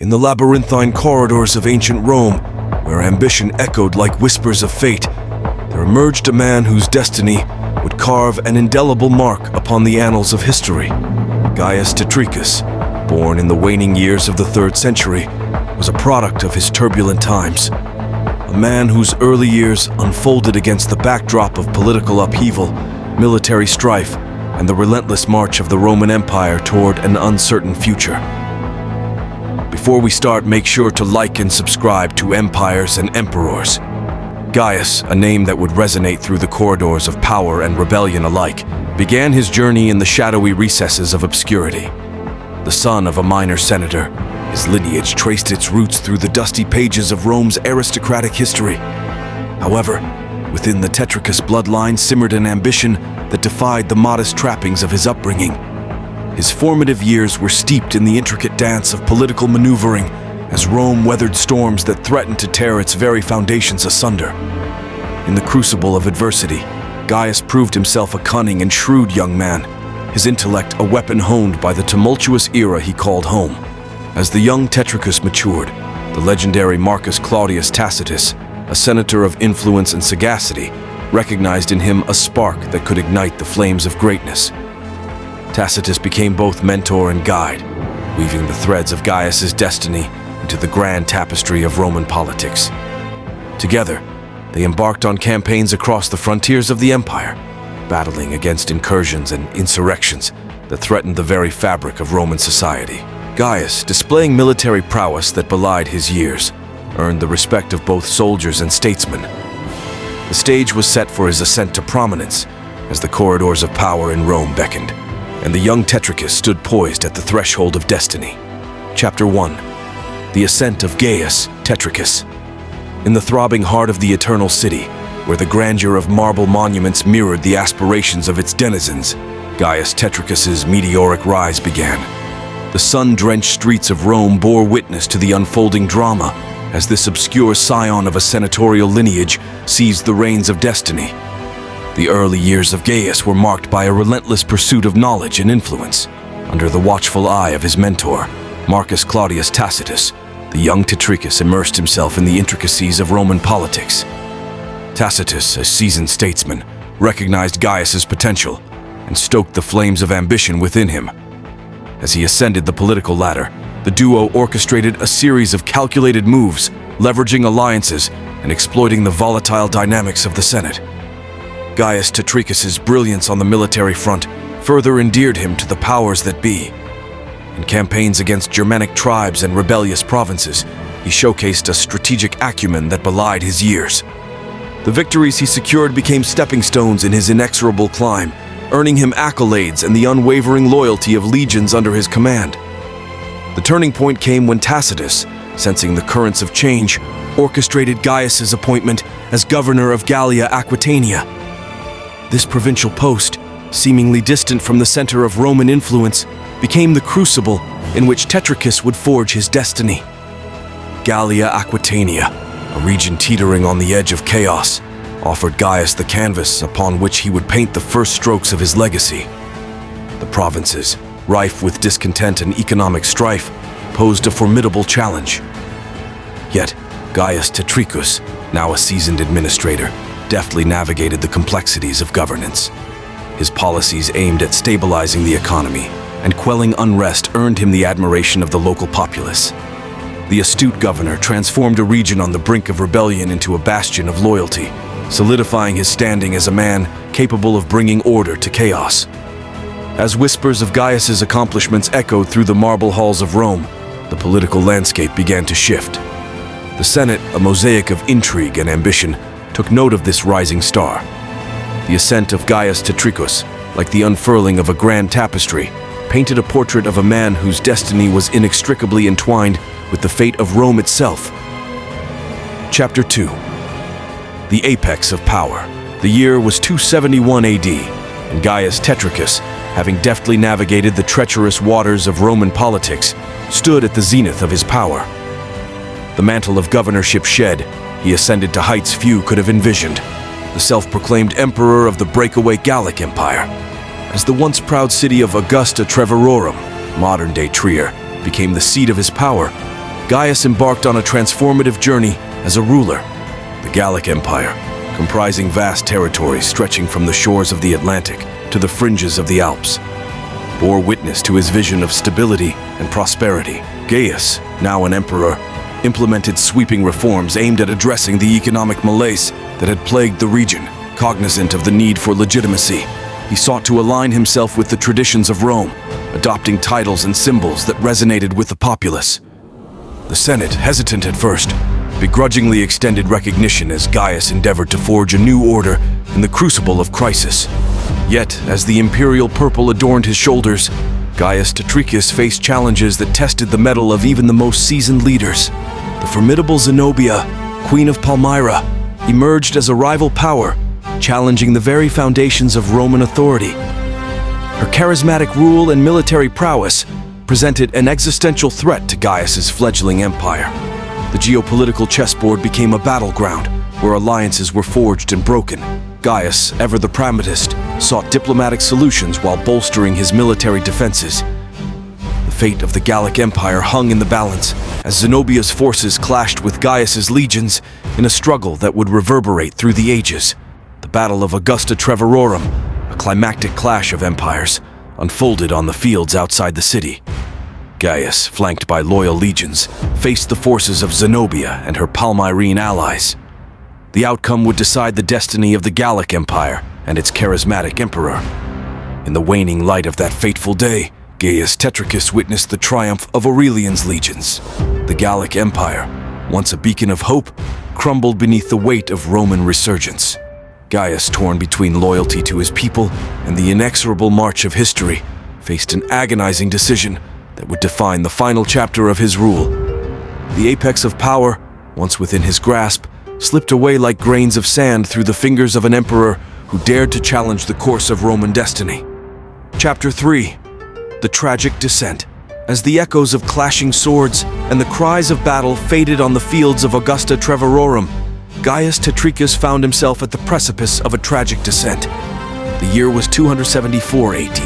In the labyrinthine corridors of ancient Rome, where ambition echoed like whispers of fate, there emerged a man whose destiny would carve an indelible mark upon the annals of history. Gaius Tetricus, born in the waning years of the 3rd century, was a product of his turbulent times. A man whose early years unfolded against the backdrop of political upheaval, military strife, and the relentless march of the Roman Empire toward an uncertain future. Before we start, make sure to like and subscribe to Empires and Emperors. Gaius, a name that would resonate through the corridors of power and rebellion alike, began his journey in the shadowy recesses of obscurity. The son of a minor senator, his lineage traced its roots through the dusty pages of Rome's aristocratic history. However, within the Tetricus bloodline simmered an ambition that defied the modest trappings of his upbringing. His formative years were steeped in the intricate dance of political maneuvering as Rome weathered storms that threatened to tear its very foundations asunder. In the crucible of adversity, Gaius proved himself a cunning and shrewd young man, his intellect a weapon honed by the tumultuous era he called home. As the young Tetricus matured, the legendary Marcus Claudius Tacitus, a senator of influence and sagacity, recognized in him a spark that could ignite the flames of greatness. Tacitus became both mentor and guide, weaving the threads of Gaius's destiny into the grand tapestry of Roman politics. Together, they embarked on campaigns across the frontiers of the empire, battling against incursions and insurrections that threatened the very fabric of Roman society. Gaius, displaying military prowess that belied his years, earned the respect of both soldiers and statesmen. The stage was set for his ascent to prominence as the corridors of power in Rome beckoned, and the young Tetricus stood poised at the threshold of destiny. Chapter 1. The Ascent of Gaius Tetricus. In the throbbing heart of the Eternal City, where the grandeur of marble monuments mirrored the aspirations of its denizens, Gaius Tetricus's meteoric rise began. The sun-drenched streets of Rome bore witness to the unfolding drama as this obscure scion of a senatorial lineage seized the reins of destiny. The early years of Gaius were marked by a relentless pursuit of knowledge and influence. Under the watchful eye of his mentor, Marcus Claudius Tacitus, the young Tetricus immersed himself in the intricacies of Roman politics. Tacitus, a seasoned statesman, recognized Gaius's potential and stoked the flames of ambition within him. As he ascended the political ladder, the duo orchestrated a series of calculated moves, leveraging alliances and exploiting the volatile dynamics of the Senate. Gaius Tetricus's brilliance on the military front further endeared him to the powers that be. In campaigns against Germanic tribes and rebellious provinces, he showcased a strategic acumen that belied his years. The victories he secured became stepping stones in his inexorable climb, earning him accolades and the unwavering loyalty of legions under his command. The turning point came when Tacitus, sensing the currents of change, orchestrated Gaius's appointment as governor of Gallia Aquitania. This provincial post, seemingly distant from the center of Roman influence, became the crucible in which Tetricus would forge his destiny. Gallia Aquitania, a region teetering on the edge of chaos, offered Gaius the canvas upon which he would paint the first strokes of his legacy. The provinces, rife with discontent and economic strife, posed a formidable challenge. Yet, Gaius Tetricus, now a seasoned administrator, deftly navigated the complexities of governance. His policies aimed at stabilizing the economy and quelling unrest earned him the admiration of the local populace. The astute governor transformed a region on the brink of rebellion into a bastion of loyalty, solidifying his standing as a man capable of bringing order to chaos. As whispers of Gaius's accomplishments echoed through the marble halls of Rome, the political landscape began to shift. The Senate, a mosaic of intrigue and ambition, took note of this rising star. The ascent of Gaius Tetricus, like the unfurling of a grand tapestry, painted a portrait of a man whose destiny was inextricably entwined with the fate of Rome itself. Chapter 2. The apex of power. The year was 271 AD, and Gaius Tetricus, having deftly navigated the treacherous waters of Roman politics, stood at the zenith of his power. The mantle of governorship shed, he ascended to heights few could have envisioned, the self-proclaimed emperor of the breakaway Gallic Empire. As the once proud city of Augusta Treverorum, modern-day Trier, became the seat of his power, Gaius embarked on a transformative journey as a ruler. The Gallic Empire, comprising vast territories stretching from the shores of the Atlantic to the fringes of the Alps, bore witness to his vision of stability and prosperity. Gaius, now an emperor, implemented sweeping reforms aimed at addressing the economic malaise that had plagued the region. Cognizant of the need for legitimacy, he sought to align himself with the traditions of Rome, adopting titles and symbols that resonated with the populace. The Senate, hesitant at first, begrudgingly extended recognition as Gaius endeavored to forge a new order in the crucible of crisis. Yet, as the imperial purple adorned his shoulders, Gaius Tetricus faced challenges that tested the mettle of even the most seasoned leaders. The formidable Zenobia, Queen of Palmyra, emerged as a rival power, challenging the very foundations of Roman authority. Her charismatic rule and military prowess presented an existential threat to Gaius's fledgling empire. The geopolitical chessboard became a battleground where alliances were forged and broken. Gaius, ever the pragmatist, sought diplomatic solutions while bolstering his military defenses. The fate of the Gallic Empire hung in the balance as Zenobia's forces clashed with Gaius's legions in a struggle that would reverberate through the ages. The Battle of Augusta Treverorum, a climactic clash of empires, unfolded on the fields outside the city. Gaius, flanked by loyal legions, faced the forces of Zenobia and her Palmyrene allies. The outcome would decide the destiny of the Gallic Empire and its charismatic emperor. In the waning light of that fateful day, Gaius Tetricus witnessed the triumph of Aurelian's legions. The Gallic Empire, once a beacon of hope, crumbled beneath the weight of Roman resurgence. Gaius, torn between loyalty to his people and the inexorable march of history, faced an agonizing decision that would define the final chapter of his rule. The apex of power, once within his grasp, slipped away like grains of sand through the fingers of an emperor who dared to challenge the course of Roman destiny. Chapter 3. The Tragic Descent. As the echoes of clashing swords and the cries of battle faded on the fields of Augusta Treverorum, Gaius Tetricus found himself at the precipice of a tragic descent. The year was 274 AD,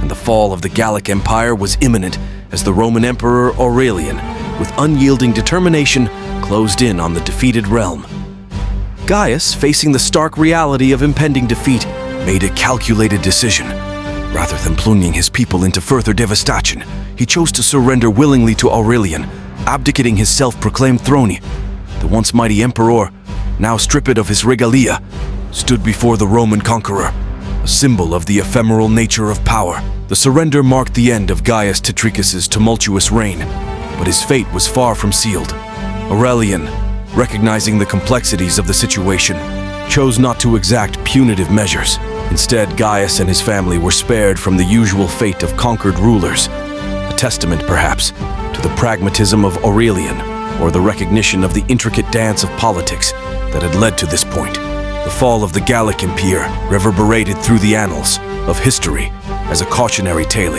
and the fall of the Gallic Empire was imminent as the Roman Emperor Aurelian, with unyielding determination, closed in on the defeated realm. Gaius, facing the stark reality of impending defeat, made a calculated decision. Rather than plunging his people into further devastation, he chose to surrender willingly to Aurelian, abdicating his self-proclaimed throne. The once mighty emperor, now stripped of his regalia, stood before the Roman conqueror, a symbol of the ephemeral nature of power. The surrender marked the end of Gaius Tetricus's tumultuous reign, but his fate was far from sealed. Aurelian, recognizing the complexities of the situation, chose not to exact punitive measures. Instead, Gaius and his family were spared from the usual fate of conquered rulers, a testament, perhaps, to the pragmatism of Aurelian, or the recognition of the intricate dance of politics that had led to this point. The fall of the Gallic Empire reverberated through the annals of history as a cautionary tale.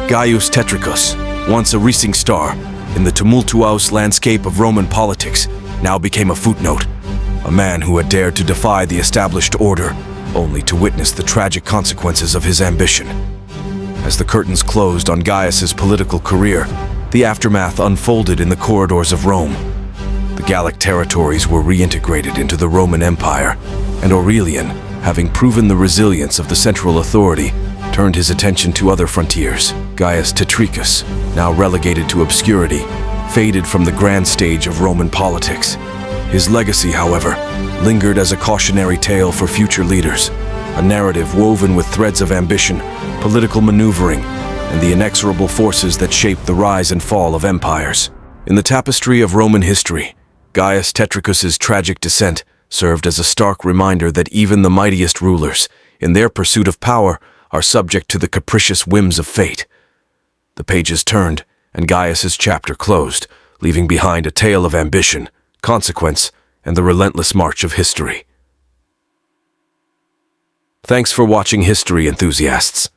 Gaius Tetricus, once a rising star in the tumultuous landscape of Roman politics, now became a footnote, a man who had dared to defy the established order, only to witness the tragic consequences of his ambition. As the curtains closed on Gaius's political career, the aftermath unfolded in the corridors of Rome. The Gallic territories were reintegrated into the Roman Empire, and Aurelian, having proven the resilience of the central authority, turned his attention to other frontiers. Gaius Tetricus, now relegated to obscurity, faded from the grand stage of Roman politics. His legacy, however, lingered as a cautionary tale for future leaders, a narrative woven with threads of ambition, political maneuvering, and the inexorable forces that shaped the rise and fall of empires. In the tapestry of Roman history, Gaius Tetricus's tragic descent served as a stark reminder that even the mightiest rulers, in their pursuit of power, are subject to the capricious whims of fate. The pages turned, and Gaius's chapter closed, leaving behind a tale of ambition, consequence, and the relentless march of history. Thanks for watching, history enthusiasts.